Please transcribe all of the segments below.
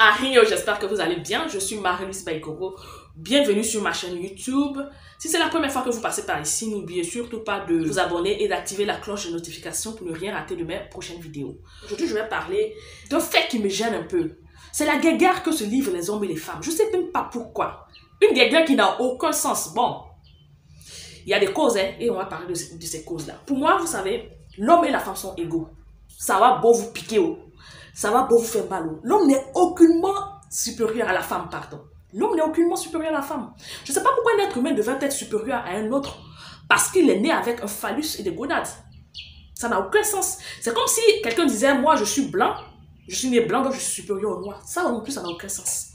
Yo, j'espère que vous allez bien. Je suis Marie-Louise Baïkoro. Bienvenue sur ma chaîne YouTube. Si c'est la première fois que vous passez par ici, n'oubliez surtout pas de vous abonner et d'activer la cloche de notification pour ne rien rater de mes prochaines vidéos. Aujourd'hui, je vais parler d'un fait qui me gêne un peu. C'est la guerre que se livrent les hommes et les femmes. Je ne sais même pas pourquoi. Une guerre qui n'a aucun sens. Bon, il y a des causes, hein, et on va parler de ces causes-là. Pour moi, vous savez, l'homme et la femme sont égaux. Ça va beau vous piquer, ça va beau vous faire mal. L'homme n'est aucunement supérieur à la femme, pardon. L'homme n'est aucunement supérieur à la femme. Je ne sais pas pourquoi un être humain devrait être supérieur à un autre parce qu'il est né avec un phallus et des gonades. Ça n'a aucun sens. C'est comme si quelqu'un disait, moi je suis blanc, je suis né blanc, donc je suis supérieur au noir. Ça non plus, ça n'a aucun sens.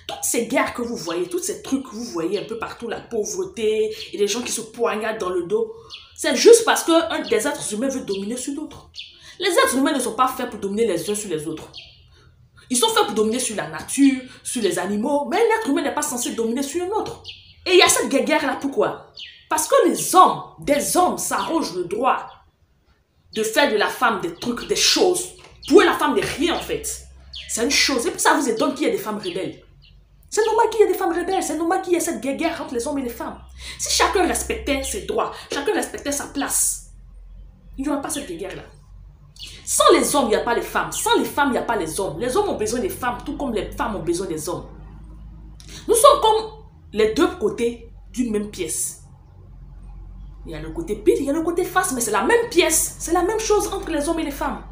Toutes ces guerres que vous voyez, tous ces trucs que vous voyez un peu partout, la pauvreté et les gens qui se poignardent dans le dos, c'est juste parce qu'un des êtres humains veut dominer sur d'autres. Les êtres humains ne sont pas faits pour dominer les uns sur les autres. Ils sont faits pour dominer sur la nature, sur les animaux, mais un être humain n'est pas censé dominer sur un autre. Et il y a cette guerre-là, pourquoi? Parce que des hommes s'arrogent le droit de faire de la femme des trucs, des choses. Pour eux, la femme n'est rien en fait. C'est une chose. Et puis ça vous étonne qu'il y ait des femmes rebelles. C'est normal qu'il y ait des femmes rebelles, c'est normal qu'il y ait cette guerre entre les hommes et les femmes. Si chacun respectait ses droits, chacun respectait sa place, il n'y aurait pas cette guerre-là. Sans les hommes, il n'y a pas les femmes. Sans les femmes, il n'y a pas les hommes. Les hommes ont besoin des femmes, tout comme les femmes ont besoin des hommes. Nous sommes comme les deux côtés d'une même pièce. Il y a le côté pile, il y a le côté face, mais c'est la même pièce. C'est la même chose entre les hommes et les femmes.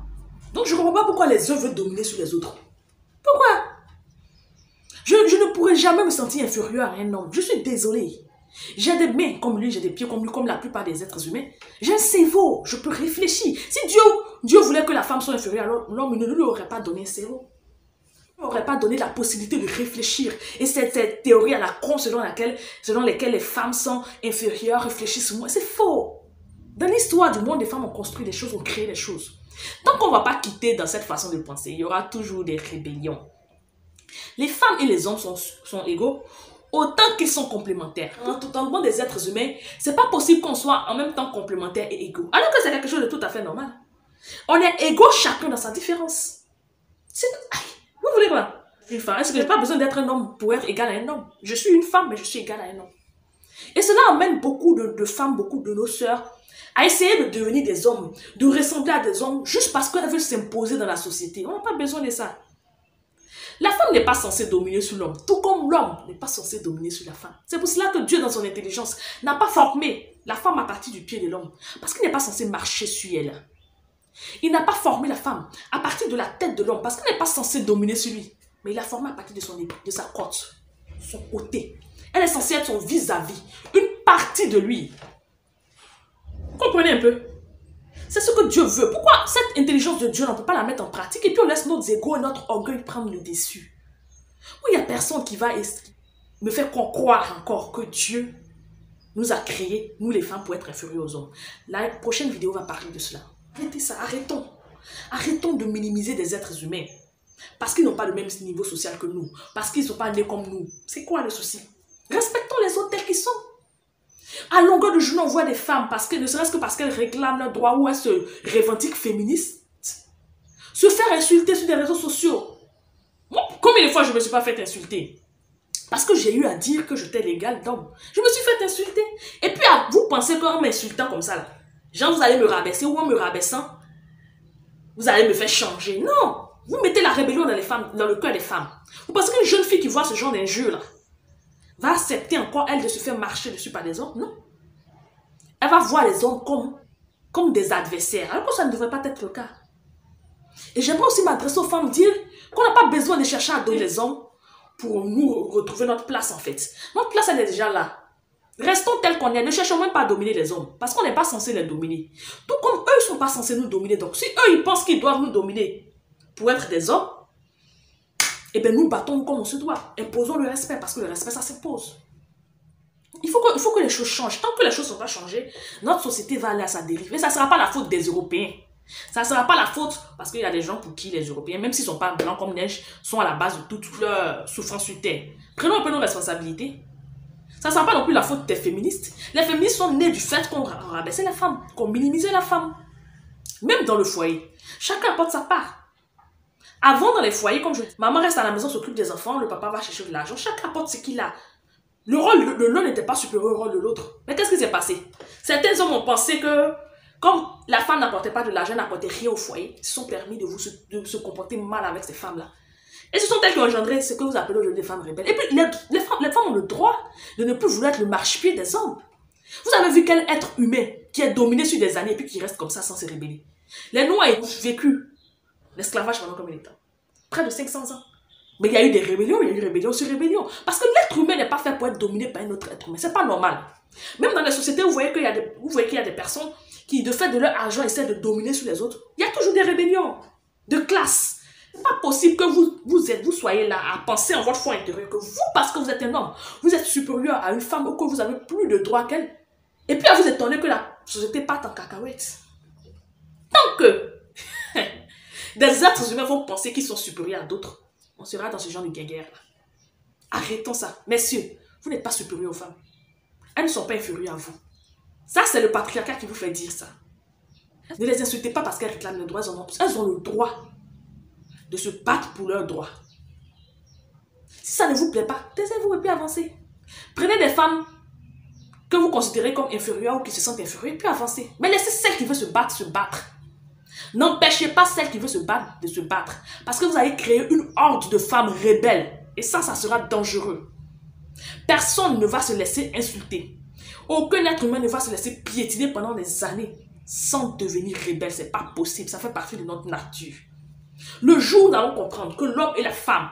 Donc je ne comprends pas pourquoi les uns veulent dominer sur les autres. Pourquoi? Je ne pourrais jamais me sentir inférieur à un homme. Je suis désolée. J'ai des mains comme lui, j'ai des pieds comme lui, comme la plupart des êtres humains. J'ai un cerveau, je peux réfléchir. Si Dieu voulait que la femme soit inférieure, alors l'homme ne lui aurait pas donné un cerveau. Il ne aurait pas donné la possibilité de réfléchir. Et cette théorie à la con selon laquelle les femmes sont inférieures, réfléchissent moins, c'est faux. Dans l'histoire du monde, les femmes ont construit des choses, ont créé des choses. Tant qu'on ne va pas quitter dans cette façon de penser, il y aura toujours des rébellions. Les femmes et les hommes sont égaux autant qu'ils sont complémentaires. Dans le monde des êtres humains, c'est pas possible qu'on soit en même temps complémentaires et égaux. Alors que c'est quelque chose de tout à fait normal. On est égaux chacun dans sa différence. Vous voulez quoi? Une femme, est-ce que j'ai pas besoin d'être un homme pour être égal à un homme? Je suis une femme, mais je suis égale à un homme. Et cela emmène beaucoup de femmes, beaucoup de nos sœurs, à essayer de devenir des hommes, de ressembler à des hommes, juste parce qu'elles veulent s'imposer dans la société. On n'a pas besoin de ça. La femme n'est pas censée dominer sur l'homme, tout comme l'homme n'est pas censé dominer sur la femme. C'est pour cela que Dieu, dans son intelligence, n'a pas formé la femme à partir du pied de l'homme, parce qu'il n'est pas censé marcher sur elle. Il n'a pas formé la femme à partir de la tête de l'homme, parce qu'il n'est pas censé dominer sur lui, mais il l'a formé à partir de sa côte, son côté. Elle est censée être son vis-à-vis, une partie de lui. Comprenez un peu? C'est ce que Dieu veut. Pourquoi cette intelligence de Dieu, on ne peut pas la mettre en pratique et puis on laisse notre ego et notre orgueil prendre le dessus? Oui, il n'y a personne qui va me faire croire encore que Dieu nous a créés, nous les femmes, pour être inférieurs aux hommes. La prochaine vidéo va parler de cela. Arrêtez ça, arrêtons. Arrêtons de minimiser des êtres humains. Parce qu'ils n'ont pas le même niveau social que nous. Parce qu'ils ne sont pas nés comme nous. C'est quoi le souci? Respectons les autres tels qu'ils sont. À longueur de journée, on voit des femmes, ne serait-ce que parce qu'elles réclament leurs droits ou elles se revendiquent féministes, se faire insulter sur des réseaux sociaux. Moi, combien de fois je ne me suis pas fait insulter? Parce que j'ai eu à dire que j'étais l'égale d'homme. Je me suis fait insulter. Et puis, vous pensez qu'en m'insultant comme ça, là, genre vous allez me rabaisser ou en me rabaissant, vous allez me faire changer. Non! Vous mettez la rébellion dans le cœur des femmes. Vous pensez qu'une jeune fille qui voit ce genre d'injure là va accepter encore, elle, de se faire marcher dessus par des hommes? Non. Elle va voir les hommes comme des adversaires, alors que ça ne devrait pas être le cas. Et j'aimerais aussi m'adresser aux femmes, dire qu'on n'a pas besoin de chercher à donner les hommes pour nous retrouver notre place, en fait. Notre place, elle est déjà là. Restons tels qu'on est, ne cherchons même pas à dominer les hommes, parce qu'on n'est pas censé les dominer. Tout comme eux ne sont pas censés nous dominer. Donc, si eux, ils pensent qu'ils doivent nous dominer pour être des hommes, eh bien, nous battons comme on se doit. Imposons le respect, parce que le respect, ça s'impose. Il faut que les choses changent. Tant que les choses ne sont pas changées, notre société va aller à sa dérive. Et ça ne sera pas la faute des Européens. Ça ne sera pas la faute, parce qu'il y a des gens pour qui les Européens, même s'ils ne sont pas blancs comme neige, sont à la base de toute leur souffrance sur terre. Prenons un peu nos responsabilités. Ça ne sera pas non plus la faute des féministes. Les féministes sont nés du fait qu'on rabaissait la femme, qu'on minimisait la femme. Même dans le foyer, chacun apporte sa part. Avant, dans les foyers, comme je dis, maman reste à la maison, s'occupe des enfants, le papa va chercher de l'argent, chacun apporte ce qu'il a. Le rôle de l'un n'était pas supérieur au rôle de l'autre. Mais qu'est-ce qui s'est passé? Certains hommes ont pensé que, comme la femme n'apportait pas de l'argent, n'apportait rien au foyer, ils se sont permis de se comporter mal avec ces femmes-là. Et ce sont elles qui ont engendré ce que vous appelez aujourd'hui des femmes rebelles. Et puis, les femmes ont le droit de ne plus vouloir être le marchepied des hommes. Vous avez vu quel être humain qui est dominé sur des années et puis qui reste comme ça sans se rébeller? Les Noirs ont vécu l'esclavage pendant combien de temps? Près de 500 ans. Mais il y a eu des rébellions, il y a eu rébellion sur rébellion. Parce que l'être humain n'est pas fait pour être dominé par un autre être humain. C'est pas normal. Même dans les sociétés, vous voyez qu'il y a des personnes qui, de fait de leur argent, essaient de dominer sur les autres. Il y a toujours des rébellions de classe. C'est pas possible que vous soyez là à penser en votre foi intérieure que vous, parce que vous êtes un homme, vous êtes supérieur à une femme ou que vous avez plus de droits qu'elle. Et puis à vous étonner que la société parte en cacahuète. Tant que des êtres humains vont penser qu'ils sont supérieurs à d'autres, on sera dans ce genre de guerre là. Arrêtons ça. Messieurs, vous n'êtes pas supérieurs aux femmes. Elles ne sont pas inférieures à vous. Ça, c'est le patriarcat qui vous fait dire ça. Ne les insultez pas parce qu'elles réclament le droit. Elles ont le droit de se battre pour leurs droits. Si ça ne vous plaît pas, taisez-vous et puis avancez. Prenez des femmes que vous considérez comme inférieures ou qui se sentent inférieures et puis avancez. Mais laissez celles qui veulent se battre se battre. N'empêchez pas celles qui veulent se battre de se battre. Parce que vous allez créer une horde de femmes rebelles. Et ça sera dangereux. Personne ne va se laisser insulter. Aucun être humain ne va se laisser piétiner pendant des années sans devenir rebelle. C'est pas possible. Ça fait partie de notre nature. Le jour où nous allons comprendre que l'homme et la femme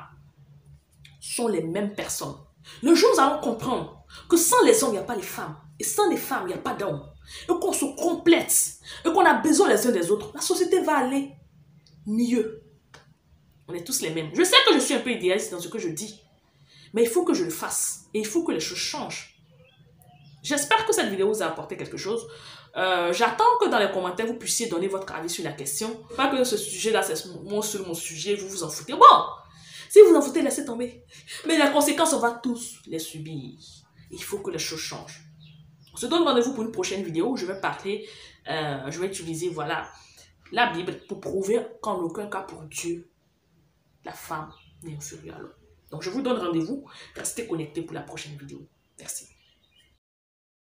sont les mêmes personnes. Le jour où nous allons comprendre que sans les hommes, il n'y a pas les femmes. Et sans les femmes, il n'y a pas d'hommes. Et qu'on se complète. Et qu'on a besoin les uns des autres. La société va aller mieux. On est tous les mêmes. Je sais que je suis un peu idéaliste dans ce que je dis. Mais il faut que je le fasse. Et il faut que les choses changent. J'espère que cette vidéo vous a apporté quelque chose. J'attends que dans les commentaires, vous puissiez donner votre avis sur la question. Pas que ce sujet-là, c'est mon sujet, vous vous en foutez. Bon, si vous en foutez, laissez tomber. Mais les conséquences, on va tous les subir. Il faut que les choses changent. On se donne rendez-vous pour une prochaine vidéo où je vais parler, je vais utiliser, voilà, la Bible pour prouver qu'en aucun cas pour Dieu, la femme n'est inférieure à l'homme. Donc, je vous donne rendez-vous. Restez connectés pour la prochaine vidéo. Merci.